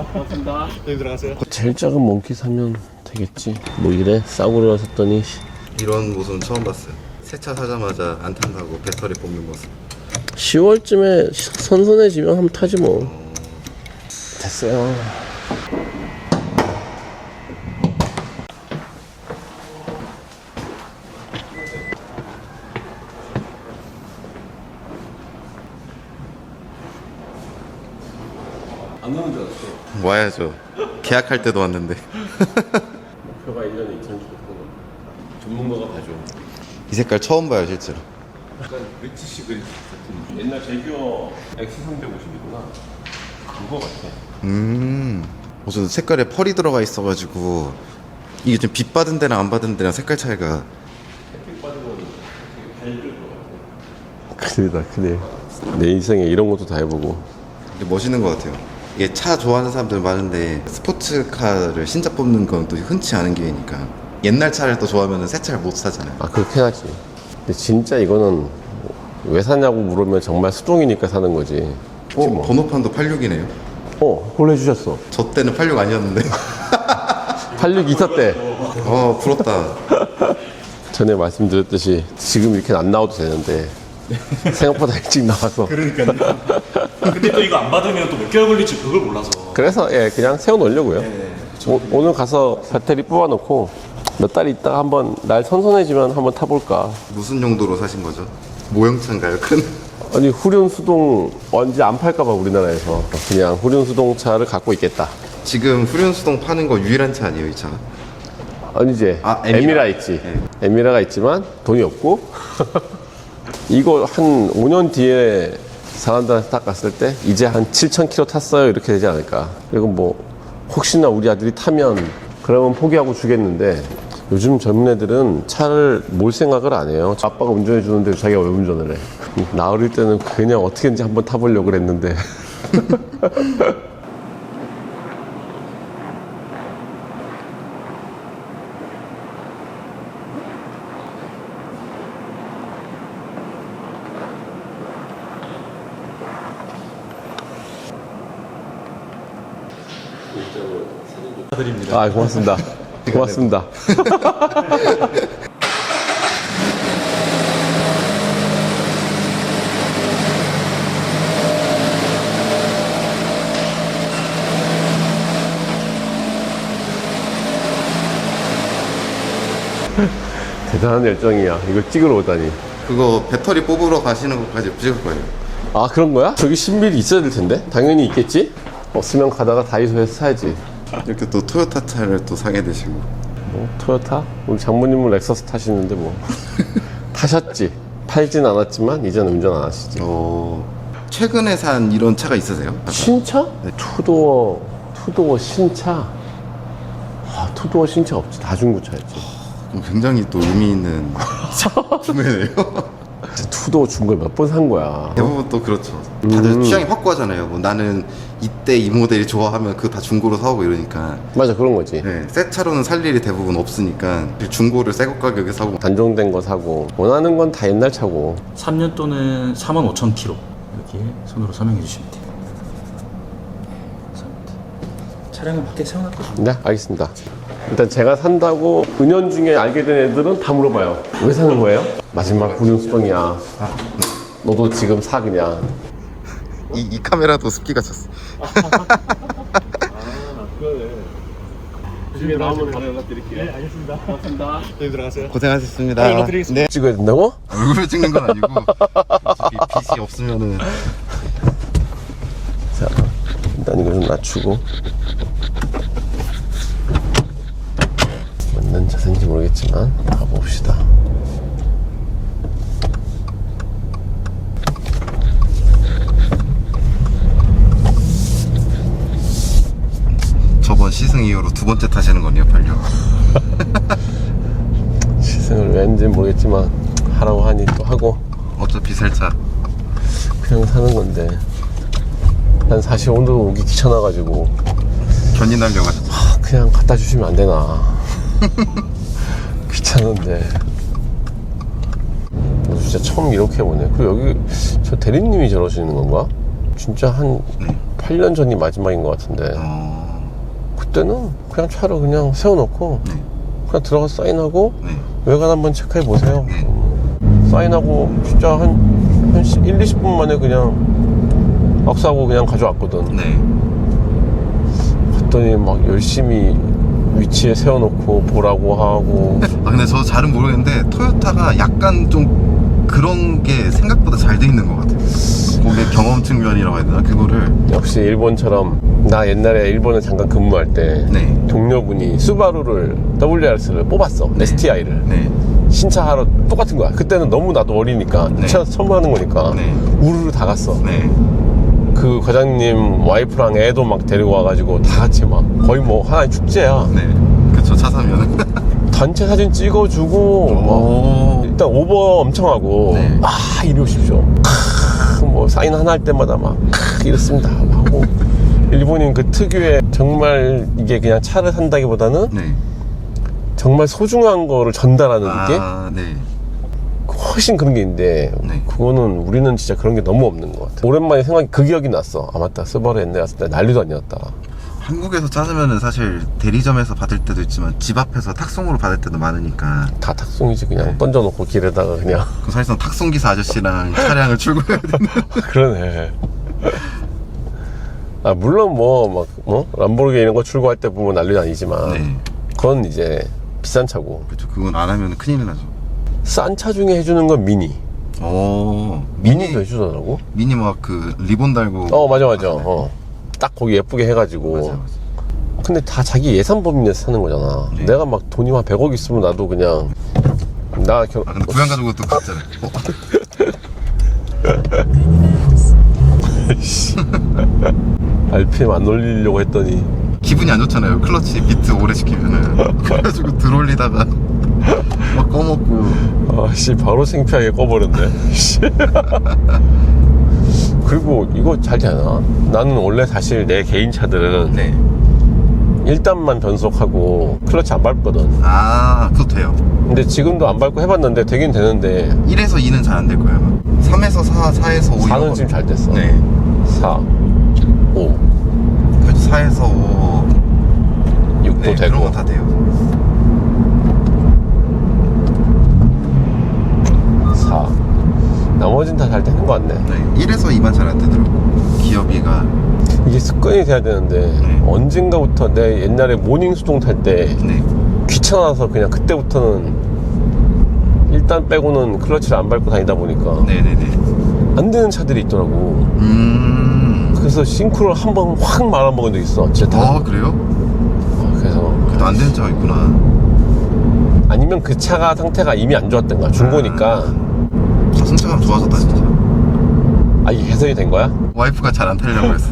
고맙습니다. 네, 들어가세요. 제일 작은 몽키 사면 되겠지. 뭐 이래? 싸구려 샀더니. 이런 모습은 처음 봤어요. 새 차 사자마자 안 탄다고 배터리 뽑는 모습. 10월쯤에 선선해지면 한번 타지 뭐. 됐어요. 안 나온 줄 알았어. 와야죠. 계약할 때도 왔는데. 목표가 1년에 2,000km 타는 거. 전문가가 봐줘. 이 색깔 처음 봐요 실제로. 약간 브리티시 그립 같은 옛날 제규어 X350이구나. 그거 같아. 무슨 색깔에 펄이 들어가 있어가지고 이게 좀 빛 받은 데랑 안 받은 데랑 색깔 차이가. 햇빛 받으면 되게 밝을 것 같아. 큰일이다, 큰일. 내 인생에 이런 것도 다 해보고. 근데 멋있는 것 같아요. 이게 차 좋아하는 사람들 많은데 스포츠카를 신차 뽑는 건 또 흔치 않은 기회니까. 옛날 차를 또 좋아하면 새 차를 못 사잖아요. 아, 그렇게 하지. 근데 진짜 이거는 왜 사냐고 물으면 정말 수동이니까 사는 거지. 뭐. 번호판도 86이네요. 그걸 해주셨어. 저 때는 86 아니었는데. 86 있었대. 부럽다. 전에 말씀드렸듯이 지금 이렇게 안 나와도 되는데 생각보다 일찍 나와서. 그러니까요. 근데 또 이거 안 받으면 또 몇 개월 걸릴지 그걸 몰라서. 그래서 그냥 세워놓으려고요. 오늘 가서 배터리 뽑아놓고 몇 달 있다가 한번 날 선선해지면 한번 타볼까. 무슨 용도로 사신 거죠? 모형차인가요? 큰? 아니, 후륜 수동 언제 안 팔까봐 우리나라에서 그냥 후륜 수동차를 갖고 있겠다. 지금 후륜수동 파는 거 유일한 차 아니에요, 이 차? 아니지. 에미라 있지. 에미라가 있지만 돈이 없고 이거 한 5년 뒤에 사람들한테 딱 갔을 때 이제 한 7,000km 탔어요 이렇게 되지 않을까. 그리고 뭐 혹시나 우리 아들이 타면 그러면 포기하고 주겠는데 요즘 젊은 애들은 차를 몰 생각을 안 해요. 아빠가 운전해 주는데 자기가 왜 운전을 해. 나 어릴 때는 그냥 어떻게든지 한번 타보려고 그랬는데 드립니다. 아, 고맙습니다. 고맙습니다. 대단한 열정이야. 이거 찍으러 오다니. 그거 배터리 뽑으러 가시는 것까지 찍을 거예요. 아, 그런 거야? 저기 10mm 있어야 될 텐데? 당연히 있겠지? 없으면 가다가 다이소에서 사야지. 이렇게 또 토요타 차를 또 사게 되시고. 뭐, 토요타? 우리 장모님은 렉서스 타시는데 뭐. 타셨지. 팔진 않았지만 이제는 운전 안 하시지. 최근에 산 이런 차가 있으세요? 신차? 투도어 신차? 아, 투도어 신차 없지. 다 중고차였지. 굉장히 또 의미 있는 구매네요. 투도어 중고에 몇 번 산 거야. 대부분 또 그렇죠. 다들 취향이 확고하잖아요. 뭐 나는 이때 이 모델이 좋아하면 그거 다 중고로 사오고 이러니까. 맞아, 그런 거지. 네, 새 차로는 살 일이 대부분 없으니까 중고를 새것 가격에 사고. 단종된 거 사고 원하는 건 다 옛날 차고. 3년 또는 45,000km 여기에 손으로 설명해 주시면 돼요. 감사합니다. 차량은 밖에 세워놨거든요. 네, 알겠습니다. 일단 제가 산다고 은연중에 알게 된 애들은 다 물어봐요. 왜 사는 거예요? 마지막 후륜 수동이야. 너도 지금 사 그냥. 이 카메라도 습기가 찼어. 집에 나오면 바로 연락드릴게요. 네, 알겠습니다. 고맙습니다. 네, 들어가세요. 고생하셨습니다. 연락드리겠습니다. 네. 찍어야 된다고? 얼굴을 찍는 건 아니고 어차피 빛이 없으면은. 자, 일단 이거 좀 낮추고. 맞는 자세인지 모르겠지만 가봅시다. 저번 시승 이후로 두 번째 타시는 거네요, 팔려. 시승을 왜 했는지 모르겠지만 하라고 하니 또 하고. 어차피 살 차. 그냥 사는 건데 난 사실 오늘 오기 귀찮아가지고 견인하려고 하셨죠. 그냥 갖다 주시면 안 되나. 귀찮은데. 진짜 처음 이렇게 보네. 그리고 여기 저 대리님이 저러시는 건가? 진짜 한 8년 전이 마지막인 것 같은데 그때는 그냥 차를 그냥 세워놓고 네. 그냥 들어가서 사인하고 네. 외관 한번 체크해 보세요. 네. 사인하고 진짜 한 1, 20분 만에 그냥 악수하고 그냥 가져왔거든. 네. 갔더니 막 열심히 위치에 세워놓고 보라고 하고. 아 근데 저 잘은 모르겠는데 토요타가 약간 좀 그런 게 생각보다 잘 돼 있는 것 같아요. 고객 경험 측면이라고 해야 되나? 그거를 역시 일본처럼 나 옛날에 일본에 잠깐 근무할 때 네. 동료분이 수바루를 WRX를 뽑았어. 네. STI를 네. 신차하러 똑같은 거야. 그때는 너무 나도 어리니까 네. 차 처음 하는 거니까 네. 우르르 다 갔어. 네. 그 과장님 와이프랑 애도 막 데리고 와가지고 다 같이 막 거의 뭐 하나의 축제야. 네. 그쵸 차 사면은. 단체 사진 찍어주고 오. 막 일단 오버 엄청 하고 네. 이리 오십시오. 뭐 사인 하나 할 때마다 막 이랬습니다 하고. 일본인 그 특유의 정말 이게 그냥 차를 산다기보다는 네. 정말 소중한 거를 전달하는 게 아, 네. 훨씬 그런 게 있는데 네. 그거는 우리는 진짜 그런 게 너무 없는 것 같아. 오랜만에 생각이 그 기억이 났어. 아 맞다, 스바루 옛날에 왔을 때 난리도 아니었다. 한국에서 찾으면은 사실 대리점에서 받을 때도 있지만 집 앞에서 탁송으로 받을 때도 많으니까 다 탁송이지 그냥 네. 던져놓고 길에다가 그냥. 그 사실상 탁송기사 아저씨랑 차량을 출고해야 되는. 그러네. 아 물론 뭐 막 람보르기니 이런 거 출고할 때 보면 난리는 아니지만 네. 그건 이제 비싼 차고. 그렇죠. 그건 안 하면 큰일 나죠. 싼 차 중에 해주는 건 미니. 오. 미니도 해주더라고. 미니 막 그 리본 달고. 맞아. 네. 딱 거기 예쁘게 해가지고. 맞아. 근데 다 자기 예산 범위 내에서 사는 거잖아. 네. 내가 막 돈이 한 100억 있으면 나도 그냥 아 근데 부양 가지고 또 갔잖아요. RPM 안 올리려고 했더니 기분이 안 좋잖아요. 클러치 비트 오래 시키면은. 그래가지고 들어올리다가 막 꺼먹고. 아씨 바로 창피하게 꺼버렸네. 씨. 그리고 이거 잘 되나? 나는 원래 사실 내 개인 차들은 네. 1단만 변속하고 클러치 안 밟거든. 아, 그것도 돼요. 근데 지금도 안 밟고 해봤는데 되긴 되는데 1에서 2는 잘 안 될 거예요. 아마. 3에서 4, 4에서 5. 4는 지금 잘 됐어. 네. 4, 5, 그래도 4에서 5. 6도 네, 되고. 그런 건 다 돼요. 4. 나머지는 다 잘 되는 거 같네. 네. 1에서 2만 잘 안 되더라고. 기어비가. 이게 습관이 돼야 되는데 네. 언젠가부터 내 옛날에 모닝 수동 탈 때 네. 귀찮아서 그냥 그때부터는 일단 빼고는 클러치를 안 밟고 다니다 보니까 네네네. 안 되는 차들이 있더라고. 그래서 싱크를 한 번 확 말아먹은 적 있어. 진짜 아, 그래요? 그래서 그래도 안 되는 차가 있구나. 아니면 그 차가 상태가 이미 안 좋았던 거야. 중고니까. 자동차가 좋아졌다 진짜. 아 이게 개선이 된 거야? 와이프가 잘 안 타려고 했어.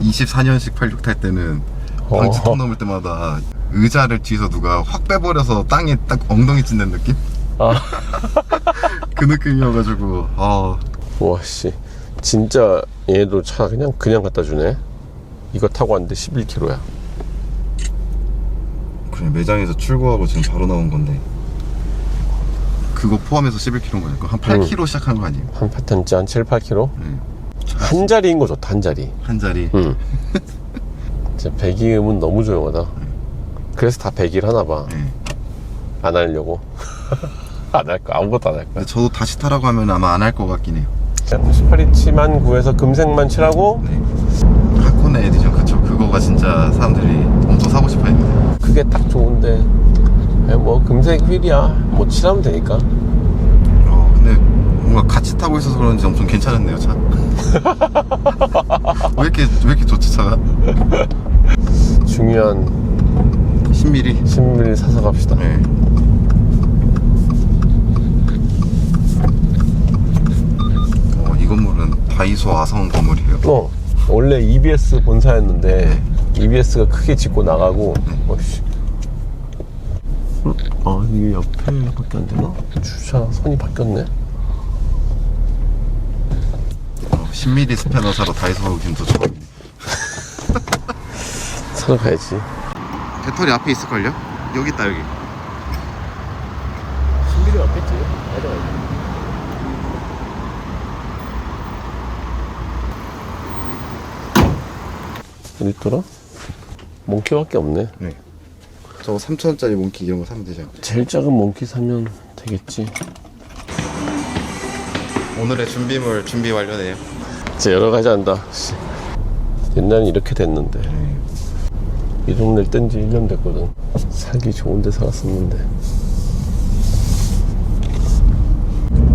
24년식 86 탈 때는 방치 턱 넘을 때마다 의자를 뒤에서 누가 확 빼버려서 땅에 딱 엉덩이 찢는 느낌? 아. 그 느낌이어가지고 와씨 진짜 얘도 차 그냥 갖다 주네. 이거 타고 왔는데 11km야. 그래 매장에서 출고하고 지금 바로 나온 건데 그거 포함해서 11km인 거니까 한 8km 시작한 거 아니에요? 한 패턴째 한 7, 8km? 네. 한 자리인 거 좋다. 한 자리. 한 자리. 응. 진짜 배기음은 너무 조용하다. 그래서 다 배기를 하나 봐. 네. 안 하려고. 안 할 거. 아무것도 안 할 거야. 근데 저도 다시 타라고 하면 아마 안 할 것 같긴 해요. 18인치만 구해서 금색만 칠하고 네. 하코네 에디션 그쵸. 그거가 진짜 사람들이 엄청 사고 싶어 했는데 그게 딱 좋은데 뭐 금색 휠이야. 뭐 칠하면 되니까. 근데 뭔가 같이 타고 있어서 그런지 엄청 괜찮았네요 차. 왜 이렇게 좋지 차가? 중요한 10mm. 10mm 사서 갑시다. 네. 이 건물은 다이소 아성 건물이에요. 원래 EBS 본사였는데 EBS가 크게 짓고 나가고 이게 옆에밖에 안 되나? 주차 선이 바뀌었네. 10mm 스패너 사러 다이소 오긴 더 좋아. 사러 가야지. 배터리 앞에 있을걸요? 여기 있다 여기. 10mm 왔겠지? 맞아. 어딨더라? 몽키밖에 없네. 네. 저거 3,000원짜리 몽키 이런 거 사면 되지 않을까요? 제일 작은 몽키 사면 되겠지. 오늘의 준비물 준비 완료네요. 진짜 여러 가지 한다. 씨. 옛날엔 이렇게 됐는데. 이 동네를 뗀 지 1년 됐거든. 살기 좋은 데 살았었는데.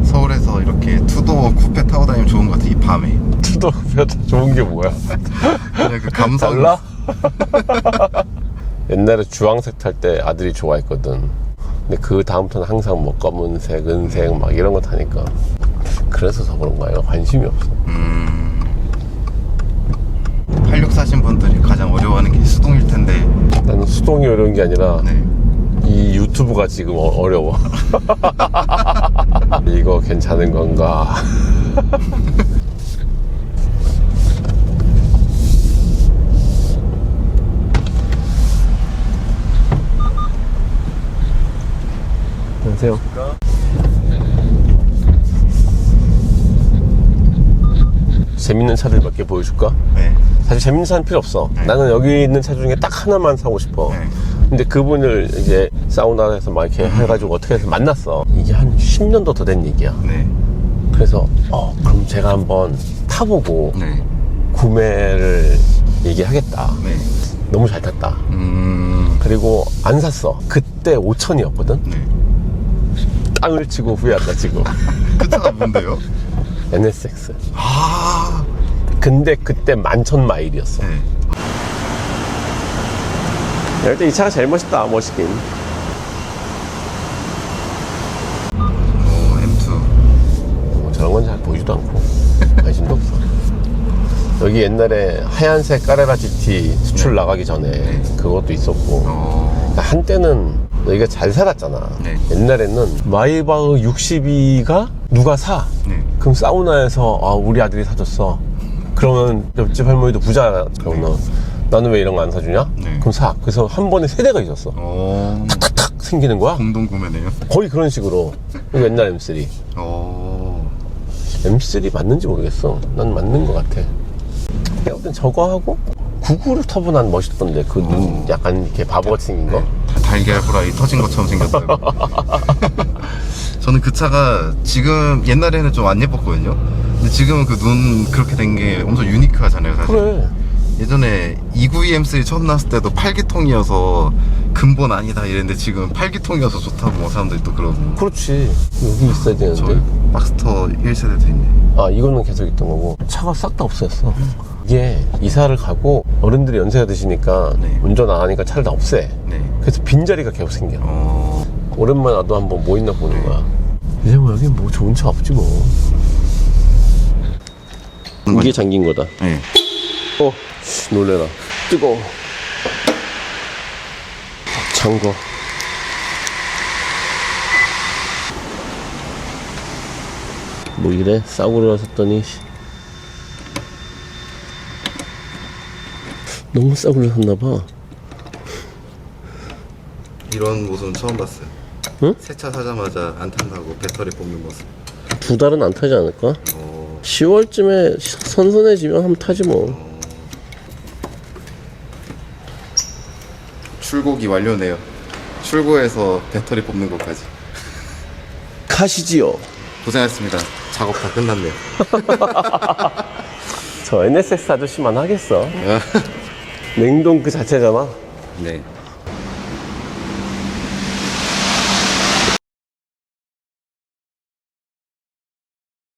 서울에서 이렇게 투도어 쿠페 타고 다니면 좋은 것 같아, 이 밤에. 투도 좋은 게 뭐야? 그냥 그 감성. 달라? 옛날에 주황색 탈 때 아들이 좋아했거든. 근데 그 다음부터는 항상 뭐 검은색, 은색 막 이런 거 타니까. 그래서 더 그런 거야. 관심이 없어. 86 사신 분들이 가장 어려워하는 게 수동일 텐데. 나는 수동이 어려운 게 아니라 네. 이 유튜브가 지금 어려워. 이거 괜찮은 건가? 안녕하세요. 재밌는 차들 몇 개 보여줄까? 네. 사실 재밌는 차는 필요 없어. 나는 여기 있는 차 중에 딱 하나만 사고 싶어. 네. 근데 그분을 이제 사우나에서 막 이렇게 해가지고 어떻게 해서 만났어. 이게 한 10년도 더 된 얘기야. 네. 그래서 그럼 제가 한번 타보고 네. 구매를 얘기하겠다. 네. 너무 잘 탔다. 음. 그리고 안 샀어. 그때 5천이었거든. 네. 땅을 치고 후회한다 지금. 그 차가 뭔데요? NSX. 아. 근데 그때 11,000마일이었어. 네. 일단 이 차가 제일 멋있다. 멋있긴. M2. 저런 건 잘 보이지도 않고 관심도 없어. 여기 옛날에 하얀색 까레라 GT 수출 나가기 전에 그것도 있었고, 그러니까 한때는 여기가 잘 살았잖아. 네. 옛날에는 마이바흐 62가 누가 사? 네. 그럼 사우나에서 우리 아들이 사줬어. 그러면 옆집 할머니도 부자. 그러면 나는 왜 이런 거 안 사주냐? 네. 그럼 사. 그래서 한 번에 세 대가 있었어. 탁탁 생기는 거야. 공동 구매네요. 거의 그런 식으로. 이거 옛날 M3. M3 맞는지 모르겠어. 난 맞는 것 같아. 아무튼 저거 하고 구글 터보 난 멋있던데. 그 눈 약간 이렇게 바보같이 생긴 거. 달걀 후라이 터진 것처럼 생겼다고. 저는 그 차가 지금 옛날에는 좀 안 예뻤거든요. 근데 지금은 그 눈 그렇게 된 게 엄청 유니크하잖아요, 사실. 그래. 예전에 292 M3 처음 나왔을 때도 8기통이어서 근본 아니다 이랬는데 지금 8기통이어서 좋다고 사람들이 또 그러고. 그렇지. 여기 있어야 저 되는데. 박스터 1세대도 있네. 이거는 계속 있던 거고. 차가 싹 다 없어졌어. 이게 이사를 가고 어른들이 연세가 드시니까 네. 운전 안 하니까 차를 다 없애. 네. 그래서 빈자리가 계속 생겨. 오랜만에 나도 한번 뭐 있나 보는 거야. 이제 뭐 여기 뭐 좋은 차 없지 뭐. 이게 잠긴 거다. 네. 놀래라. 뜨거워. 잠궈. 뭐 이래? 싸구려 샀더니 너무 싸구려 샀나봐. 이런 모습은 처음 봤어요. 응? 새 차 사자마자 안 탄다고 배터리 뽑는 모습. 2달은 안 타지 않을까? 10월쯤에 선선해지면 한번 타지 뭐. 출고기 완료네요. 출고해서 배터리 뽑는 것까지. 가시지요. 고생하셨습니다. 작업 다 끝났네요. 저 NSX 아저씨만 하겠어. 냉동 그 자체잖아. 네.